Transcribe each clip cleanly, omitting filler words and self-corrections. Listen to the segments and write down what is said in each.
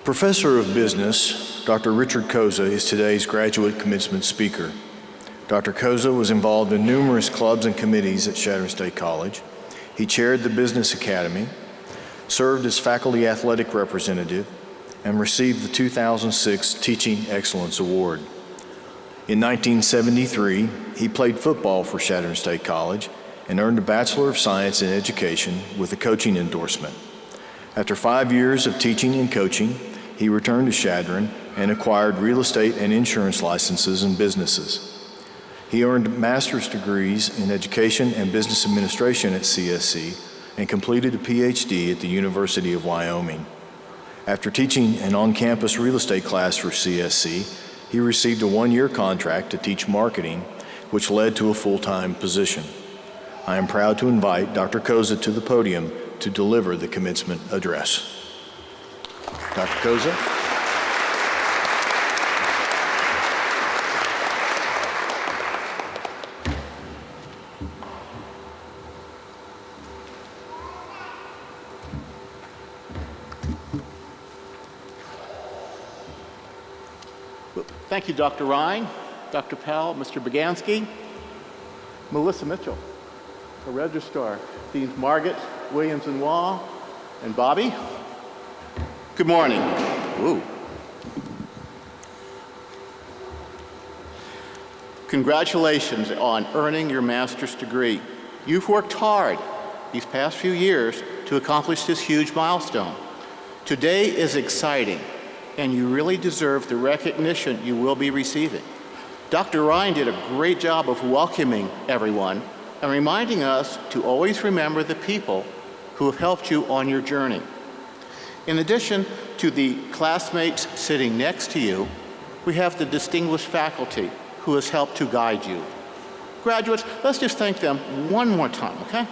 Professor of Business, Dr. Richard Koza is today's graduate commencement speaker. Dr. Koza was involved in numerous clubs and committees at Chadron State College. He chaired the Business Academy, served as faculty athletic representative, and received the 2006 Teaching Excellence Award. In 1973, he played football for Chadron State College and earned a Bachelor of Science in Education with a coaching endorsement. After 5 years of teaching and coaching, he returned to Chadron and acquired real estate and insurance licenses and businesses. He earned master's degrees in education and business administration at CSC and completed a PhD at the University of Wyoming. After teaching an on-campus real estate class for CSC, he received a one-year contract to teach marketing, which led to a full-time position. I am proud to invite Dr. Koza to the podium to deliver the commencement address. Dr. Koza. Thank you, Dr. Ryan, Dr. Powell, Mr. Bagansky, Melissa Mitchell, the registrar, Deans Margaret, Williams and Wall, and Bobby. Good morning. Ooh. Congratulations on earning your master's degree. You've worked hard these past few years to accomplish this huge milestone. Today is exciting, and you really deserve the recognition you will be receiving. Dr. Ryan did a great job of welcoming everyone and reminding us to always remember the people who have helped you on your journey. In addition to the classmates sitting next to you, we have the distinguished faculty who has helped to guide you. Graduates, let's just thank them one more time, okay?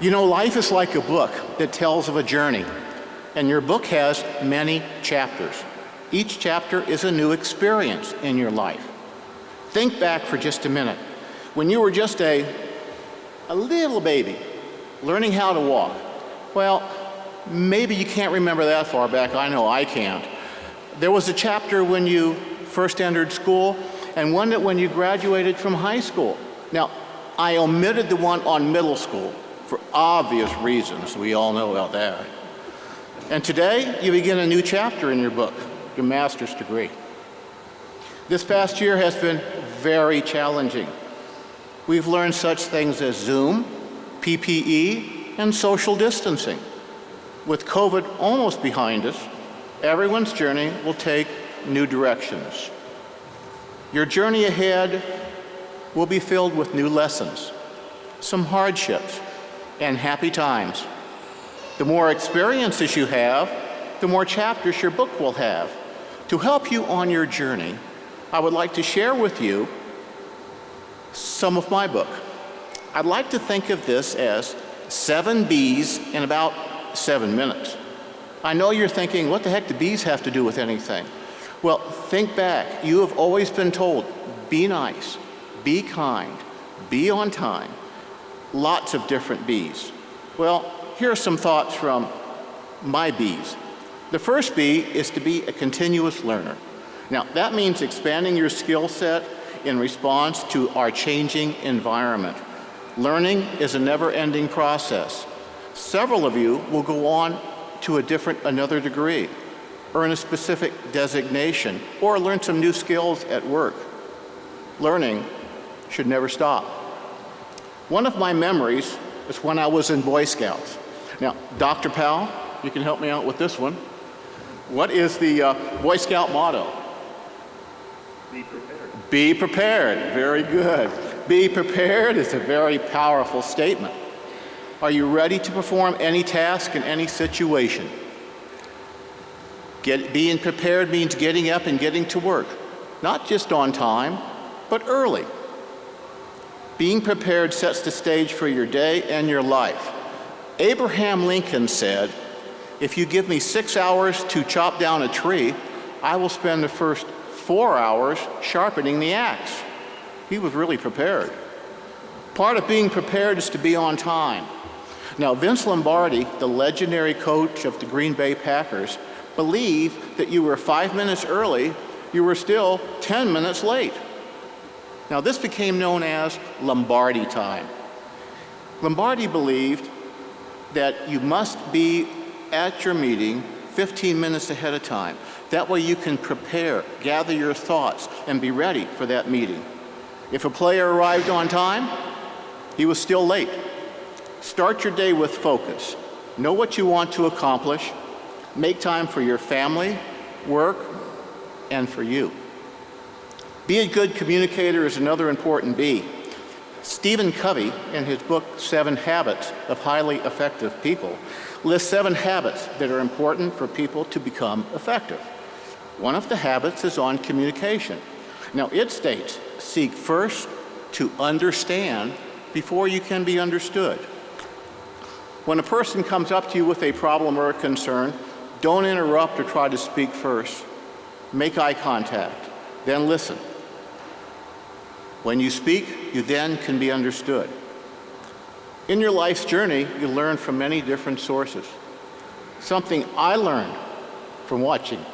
You know, life is like a book that tells of a journey, and your book has many chapters. Each chapter is a new experience in your life. Think back for just a minute. When you were just a little baby, learning how to walk. Well, maybe you can't remember that far back. I know I can't. There was a chapter when you first entered school, and one that when you graduated from high school. Now, I omitted the one on middle school, for obvious reasons. We all know about that. And today, you begin a new chapter in your book, your master's degree. This past year has been very challenging. We've learned such things as Zoom, PPE, and social distancing. With COVID almost behind us, everyone's journey will take new directions. Your journey ahead will be filled with new lessons, some hardships, and happy times. The more experiences you have, the more chapters your book will have. To help you on your journey, I would like to share with you some of my book. I'd like to think of this as 7 B's in about 7 minutes. I know you're thinking, what the heck do B's have to do with anything? Well, think back. You have always been told, be nice, be kind, be on time. Lots of different B's. Well, here are some thoughts from my B's. The first B is to be a continuous learner. Now, that means expanding your skill set in response to our changing environment. Learning is a never-ending process. Several of you will go on to another degree, earn a specific designation, or learn some new skills at work. Learning should never stop. One of my memories is when I was in Boy Scouts. Now, Dr. Powell, you can help me out with this one. What is the Boy Scout motto? Be prepared. Be prepared. Very good. Be prepared is a very powerful statement. Are you ready to perform any task in any situation? Being prepared means getting up and getting to work, not just on time, but early. Being prepared sets the stage for your day and your life. Abraham Lincoln said, if you give me 6 hours to chop down a tree, I will spend the first 4 hours sharpening the axe. He was really prepared. Part of being prepared is to be on time. Now, Vince Lombardi, the legendary coach of the Green Bay Packers, believed that you were 5 minutes early, you were still 10 minutes late. Now, this became known as Lombardi time. Lombardi believed that you must be at your meeting 15 minutes ahead of time. That way you can prepare, gather your thoughts, and be ready for that meeting. If a player arrived on time, he was still late. Start your day with focus. Know what you want to accomplish. Make time for your family, work, and for you. Be a good communicator is another important B. Stephen Covey, in his book, 7 Habits of Highly Effective People, lists 7 habits that are important for people to become effective. One of the habits is on communication. Now, it states, seek first to understand before you can be understood. When a person comes up to you with a problem or a concern, don't interrupt or try to speak first. Make eye contact, then listen. When you speak, you then can be understood. In your life's journey, you learn from many different sources. Something I learned from watching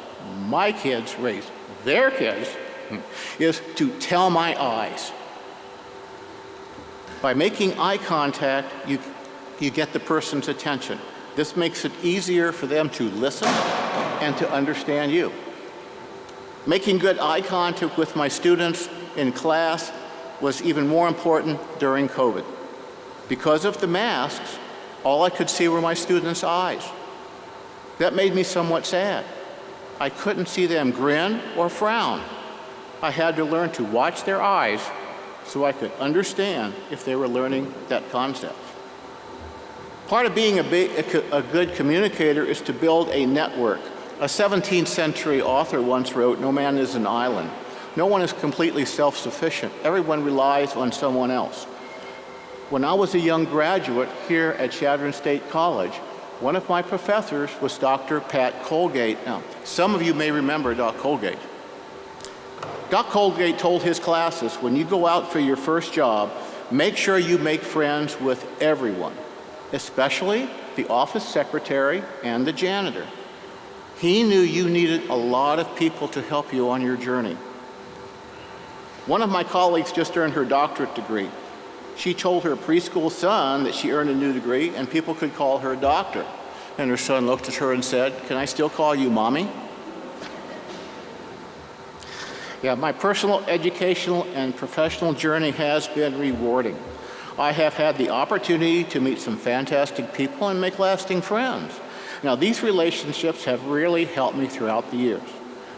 my kids raise their kids is to tell my eyes. By making eye contact, you get the person's attention. This makes it easier for them to listen and to understand you. Making good eye contact with my students in class was even more important during COVID. Because of the masks, all I could see were my students' eyes. That made me somewhat sad. I couldn't see them grin or frown. I had to learn to watch their eyes so I could understand if they were learning that concept. Part of being a good communicator is to build a network. A 17th century author once wrote, "No man is an island." No one is completely self-sufficient. Everyone relies on someone else. When I was a young graduate here at Chadron State College, one of my professors was Dr. Pat Colgate. Now, some of you may remember Doc Colgate. Doc Colgate told his classes, when you go out for your first job, make sure you make friends with everyone, especially the office secretary and the janitor. He knew you needed a lot of people to help you on your journey. One of my colleagues just earned her doctorate degree. She told her preschool son that she earned a new degree and people could call her doctor. And her son looked at her and said, "Can I still call you mommy?" Yeah, my personal educational and professional journey has been rewarding. I have had the opportunity to meet some fantastic people and make lasting friends. Now, these relationships have really helped me throughout the years.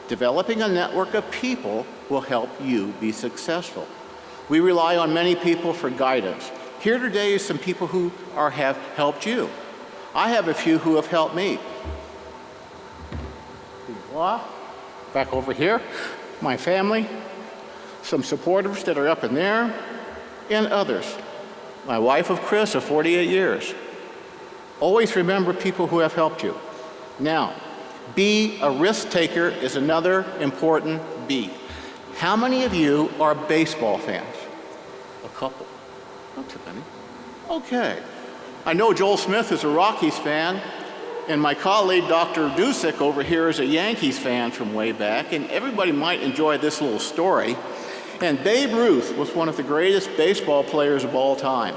Developing a network of people will help you be successful. We rely on many people for guidance. Here today is some people who have helped you. I have a few who have helped me. Back over here, my family, some supporters that are up in there, and others. My wife of Chris of 48 years. Always remember people who have helped you. Now, be a risk taker is another important B. How many of you are baseball fans? A couple. Not too many. Okay. I know Joel Smith is a Rockies fan, and my colleague Dr. Dusick over here is a Yankees fan from way back, and everybody might enjoy this little story. And Babe Ruth was one of the greatest baseball players of all time.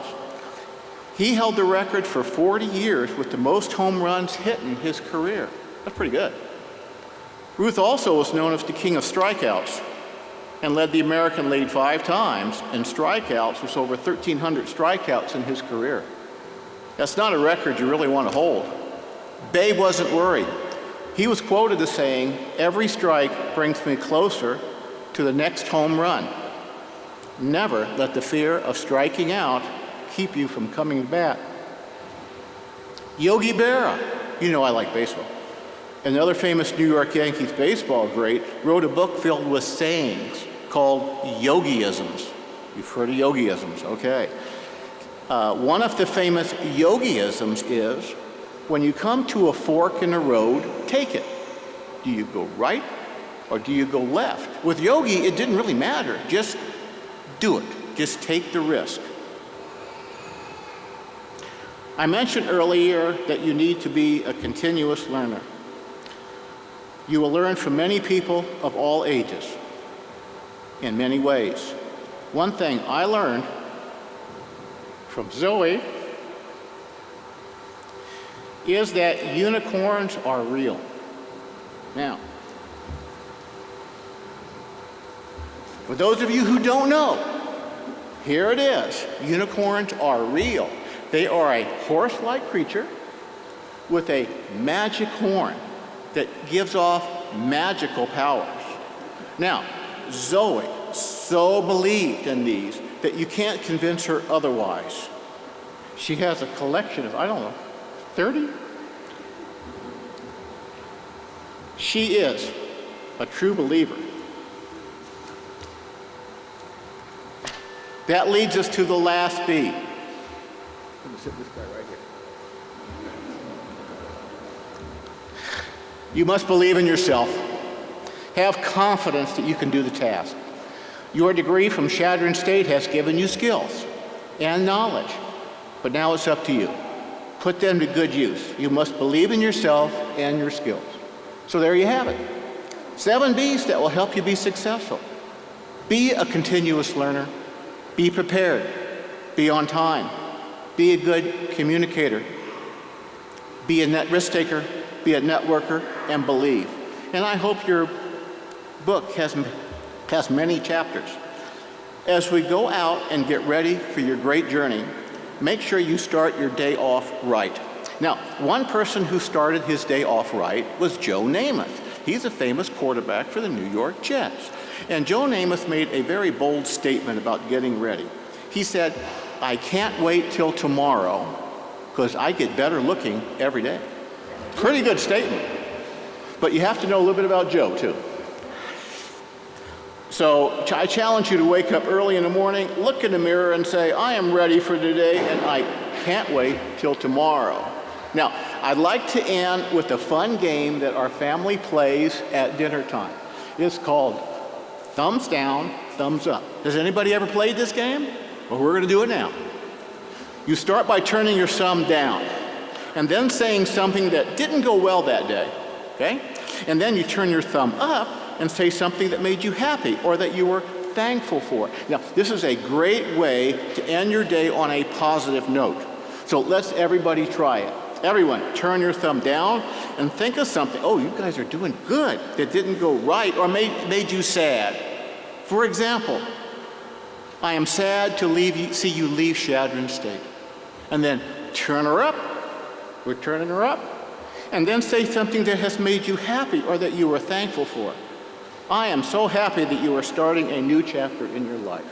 He held the record for 40 years with the most home runs hit in his career. That's pretty good. Ruth also was known as the king of strikeouts and led the American League 5 times, and strikeouts was over 1,300 strikeouts in his career. That's not a record you really want to hold. Babe wasn't worried. He was quoted as saying, "Every strike brings me closer to the next home run." Never let the fear of striking out keep you from coming to bat. Yogi Berra, you know I like baseball. Another famous New York Yankees baseball great wrote a book filled with sayings called Yogiisms. You've heard of Yogiisms, okay. One of the famous Yogiisms is, when you come to a fork in the road, take it. Do you go right or do you go left? With Yogi, it didn't really matter. Just do it. Just take the risk. I mentioned earlier that you need to be a continuous learner. You will learn from many people of all ages in many ways. One thing I learned from Zoe is that unicorns are real. Now, for those of you who don't know, here it is. Unicorns are real. They are a horse-like creature with a magic horn that gives off magical powers. Now, Zoe so believed in these that you can't convince her otherwise. She has a collection of, 30? She is a true believer. That leads us to the last B. Let me sit this guy right here. You must believe in yourself. Have confidence that you can do the task. Your degree from Chadron State has given you skills and knowledge, but now it's up to you. Put them to good use. You must believe in yourself and your skills. So there you have it. 7 B's that will help you be successful. Be a continuous learner. Be prepared. Be on time. Be a good communicator. Be a net risk taker. Be a networker, and believe. And I hope your book has many chapters. As we go out and get ready for your great journey, make sure you start your day off right. Now, one person who started his day off right was Joe Namath. He's a famous quarterback for the New York Jets. And Joe Namath made a very bold statement about getting ready. He said, "I can't wait till tomorrow because I get better looking every day." Pretty good statement. But you have to know a little bit about Joe, too. So I challenge you to wake up early in the morning, look in the mirror and say, "I am ready for today and I can't wait till tomorrow." Now, I'd like to end with a fun game that our family plays at dinner time. It's called Thumbs Down, Thumbs Up. Has anybody ever played this game? Well, we're going to do it now. You start by turning your thumb down and then saying something that didn't go well that day, okay? And then you turn your thumb up and say something that made you happy or that you were thankful for. Now, this is a great way to end your day on a positive note. So let's everybody try it. Everyone, turn your thumb down and think of something. Oh, you guys are doing good that didn't go right or made you sad. For example, "I am sad to see you leave Chadron State." And then turn her up. We're turning her up. And then say something that has made you happy or that you were thankful for. "I am so happy that you are starting a new chapter in your life."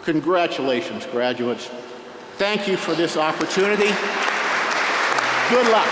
Congratulations, graduates. Thank you for this opportunity. Good luck.